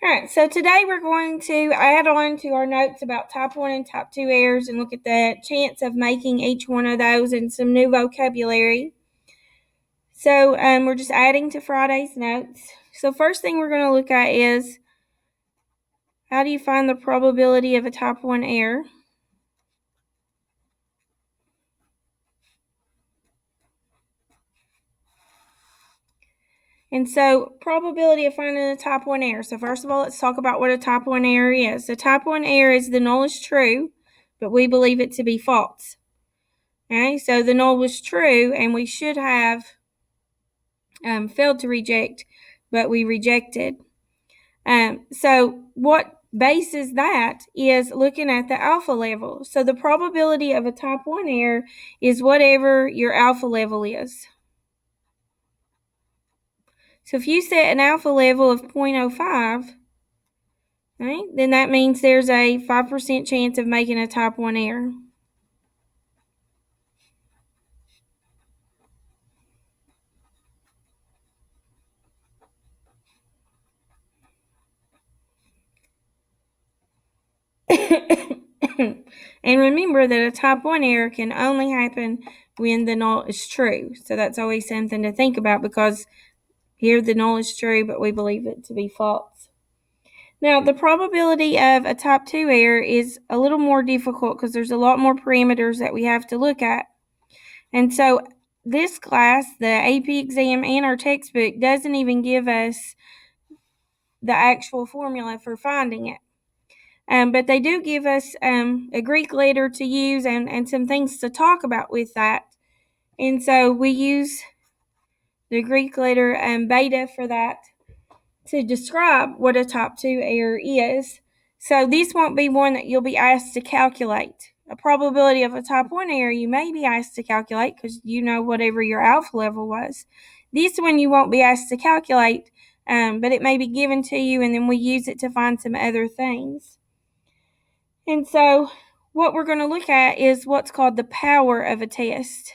All right, so today we're going to add on to our notes about type 1 and type 2 errors and look at the chance of making each one of those and some new vocabulary. So we're just adding to Friday's notes. So first thing we're going to look at is, how do you find the probability of a type 1 error? And so, probability of finding a type 1 error. So first of all, let's talk about what a type 1 error is. A type 1 error is the null is true, but we believe it to be false. Okay, so the null was true, and we should have failed to reject, but we rejected. So what bases that is looking at the alpha level. So the probability of a type 1 error is whatever your alpha level is. So if you set an alpha level of 0.05, right, then that means there's a 5% chance of making a type 1 error. And remember that a type 1 error can only happen when the null is true. So that's always something to think about, because here the null is true, but we believe it to be false. Now, the probability of a type 2 error is a little more difficult because there's a lot more parameters that we have to look at. And so this class, the AP exam and our textbook, doesn't even give us the actual formula for finding it. But they do give us a Greek letter to use and some things to talk about with that. And so we use the Greek letter beta for that to describe what a type 2 error is. So this won't be one that you'll be asked to calculate. A probability of a type 1 error you may be asked to calculate because you know whatever your alpha level was. This one you won't be asked to calculate, but it may be given to you, and then we use it to find some other things. And so what we're going to look at is what's called the power of a test.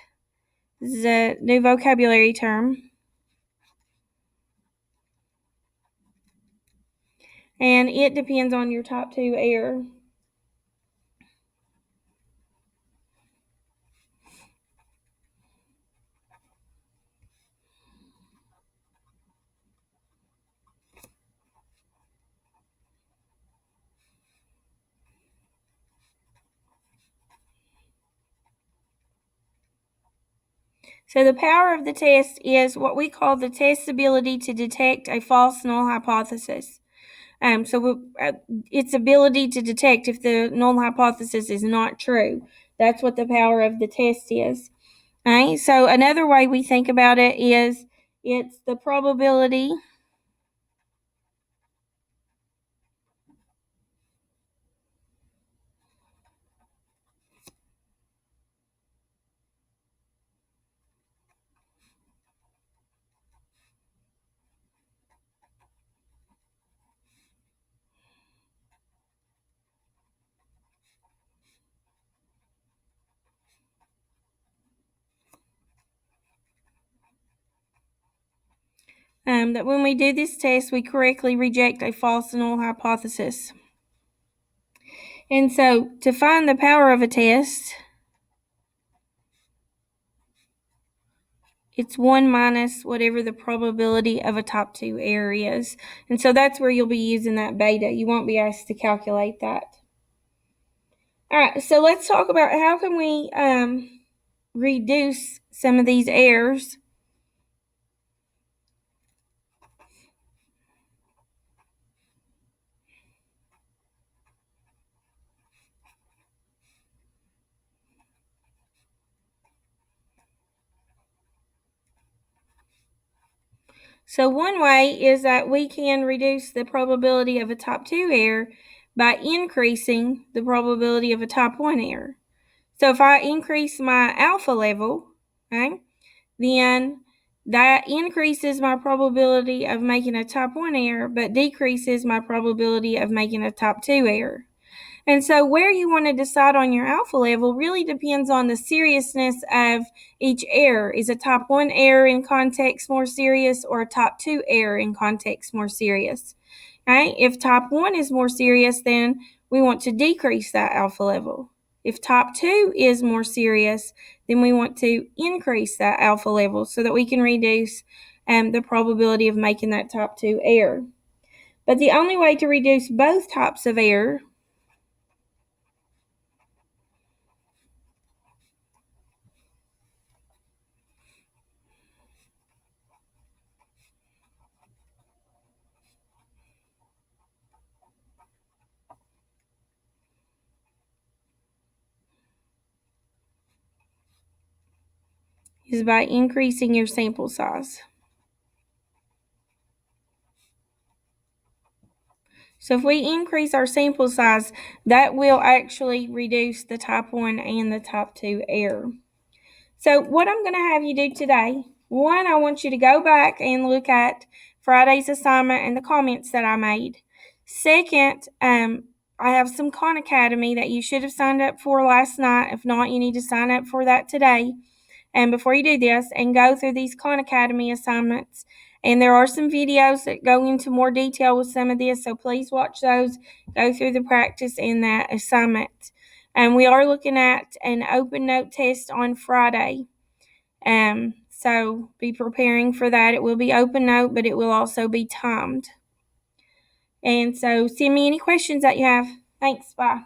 This is a new vocabulary term. And it depends on your type 2 error. So the power of the test is what we call the test's ability to detect a false null hypothesis. Its ability to detect if the null hypothesis is not true. That's what the power of the test is. All right, so another way we think about it is it's the probability that when we do this test, we correctly reject a false null hypothesis. And so to find the power of a test, it's 1 minus whatever the probability of a type 2 error is. And so that's where you'll be using that beta. You won't be asked to calculate that. All right, so let's talk about how can we reduce some of these errors. So one way is that we can reduce the probability of a type 2 error by increasing the probability of a type 1 error. So if I increase my alpha level, okay, then that increases my probability of making a type 1 error, but decreases my probability of making a type 2 error. And so where you want to decide on your alpha level really depends on the seriousness of each error. Is a top 1 error in context more serious, or a top 2 error in context more serious? Right? If top 1 is more serious, then we want to decrease that alpha level. If top 2 is more serious, then we want to increase that alpha level so that we can reduce the probability of making that top 2 error. But the only way to reduce both types of error is by increasing your sample size. So if we increase our sample size, that will actually reduce the type 1 and the type 2 error. So what I'm going to have you do today, one, I want you to go back and look at Friday's assignment and the comments that I made. Second, I have some Khan Academy that you should have signed up for last night. If not, you need to sign up for that today. And before you do this, and go through these Khan Academy assignments. And there are some videos that go into more detail with some of this, so please watch those, go through the practice and that assignment. And we are looking at an open note test on Friday. So be preparing for that. It will be open note, but it will also be timed. And so send me any questions that you have. Thanks, bye.